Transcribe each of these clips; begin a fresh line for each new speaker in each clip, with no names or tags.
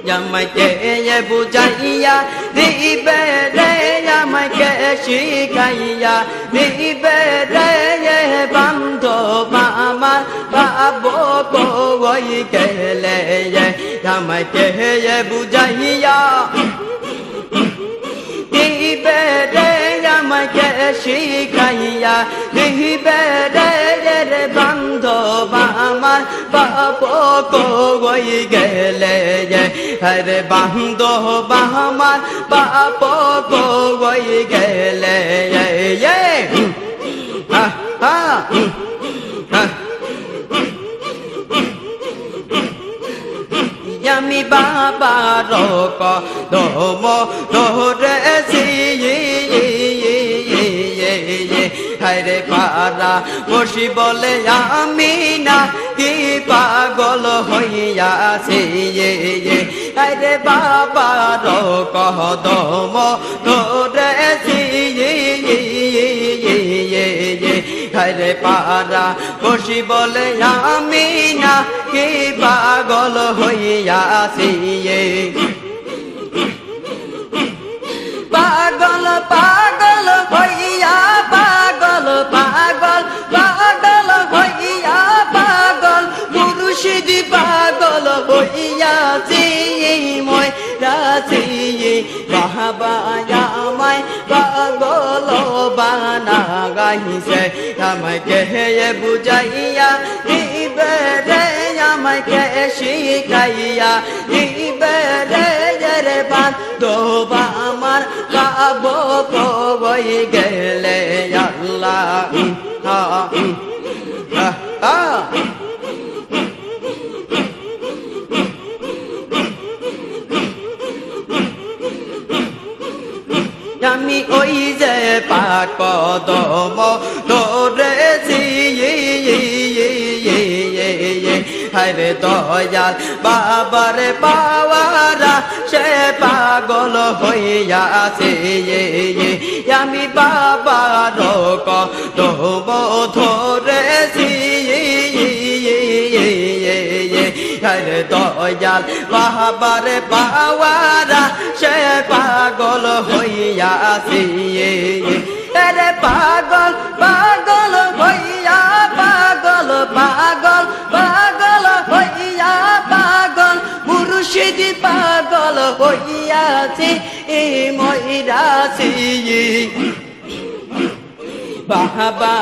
আমাকে বুঝাইয়া দিবে রে আমাকে শিখাইয়া দিবে রে বান্ধব আমার পাবো কই গেলে আমাকে বুঝাইয়া দিবে রে আমাকে শিখাইয়া দিবে রে বান্ধব আমার পাবো কই গেলে হরে বান্ধব আমার পাবো কই গেলে আমি বাবার কদম ধরেছি হায়রে পারা বসি বলে আমি না কি পাগল হইয়াছি হায়রে বাবার কদম ধরেছি হায়রে পারা বসি বলে আমি না কি পাগল হইয়াছি পাগল পাগল হইয়া পাগল পাগল পাগল হইয়া পাগল মুর্শিদি পাগল হইয়াছি মই রাছি বাবা আমায় পাগল বানা গাইছে আমাকে বুঝাইয়া দিবে রে আমাকে শিখাইয়া দিবে রে বান্ধব আমার পাবো কই গেলে আল্লাহ আমি ওই যে পাক কদম ধরেছি হরে দয়াল বাবার পাওয়ারা সে পাগল হইয়াছে আমি বাবার কদম ধরেছি হরে দয়াল বাবার পাওয়ারা সে পাগল হইয়াছে রে পাগল পাগল হইয়া পাগল পাগল পাগল হইয়া পাগল মুর্শিদি পাগল হইয়াছে ময়রাছি বাবা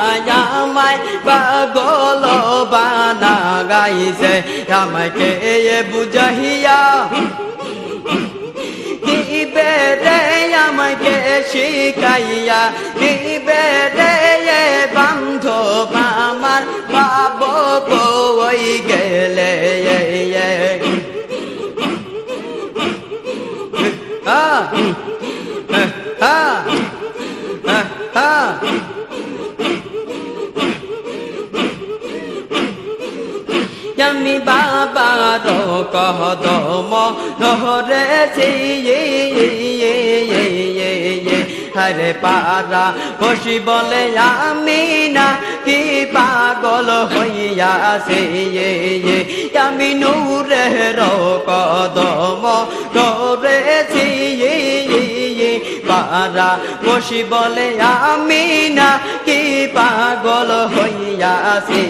আমায় পাগল বানা গাইছে আমাকে বুঝাইয়া দিবে রে আমাকে শিখাইয়া দিবে রে বান্ধব আমার পাবো কই গেলে আমি বাবার কদম ধরেছি হরে পারা বসি বলে আমি না কি পাগল হইয়াছে আমি নূরের কদম ধরেছি পারা বসি বলে আমি না কি পাগল হইয়াছে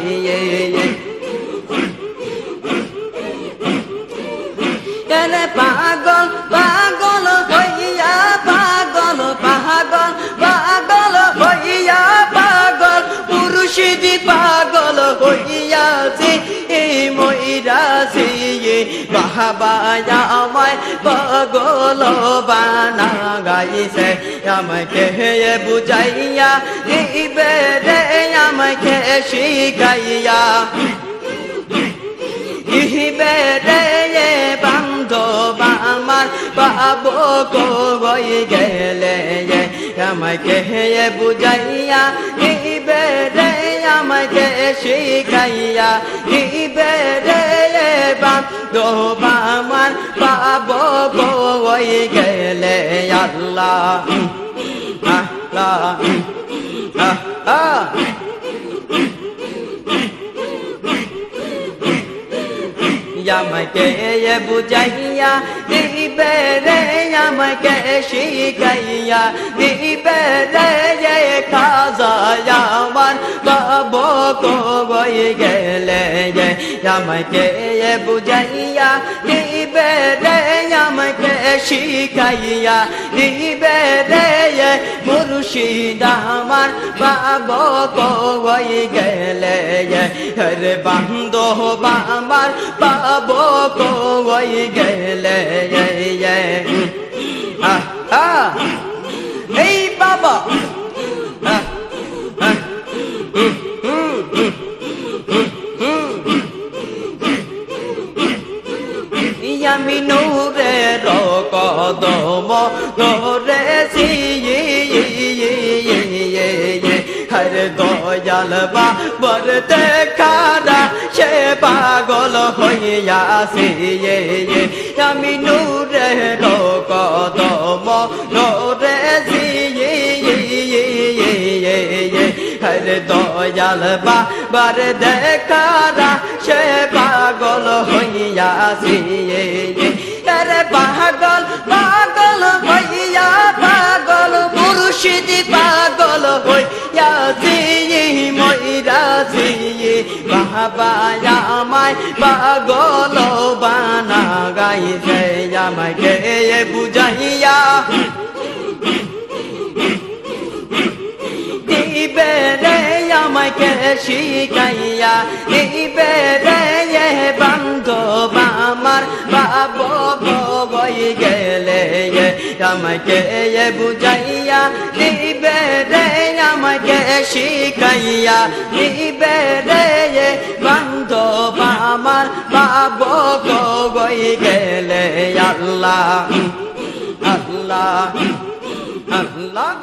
পাগল পাগল হইয়া পাগল পাগল পাগল হইয়া পাগল মুর্শিদি পাগল হইয়াছে ময়রাছি বাবা আমায় পাগল বানা গাইছে আমাকে বুঝাইয়া দিবে রে আমাকে শিখাইয়া দিবে রে বান্ধব আমার পাবো কই গেলে আমাকে বুঝাইয়া দিবে রে আমাকে শিখাইয়া দিবে রে বান্ধব আমার পাবো কই গেলে আল্লাহ আল্লাহ আমাকে বুঝাইয়া দিবে রে আমাকে শিখাইয়া দিবে রে খাজা আমার পাবো কই গেলে আমাকে বুঝাইয়া দিবে রে আমাকে শিখাইয়া দিবে রে মুর্শিদ আমার পাবো কই গেলে রে বান্ধব আমার পাবো কই গেলে এই বাবা আমি নূরের কদম ধরেছি হর দয়াল বাবার দেখারা সে পাগল হইয়াছি আমি নূরের কদম ধরেছি হর দয়াল বাবার দেখারা সে পাগল হইয়াছি রে পাগল পাগল হইয়া পাগল মুর্শিদ পাগল হইয়াছি মইরাছি বাবা আমায় পাগল বানা গাইছে আমাকে বুঝাইয়া দিবে রে আমাকে শিখাইয়া দিবে রে বান্ধব আমার বাবু বই গেলে আমাকে বুঝাইয়া দিবে রে আমাকে শিখাইয়া দিবে রে বান্ধব আমার বাবু বই গেলে আল্লাহ আল্লাহ আল্লাহ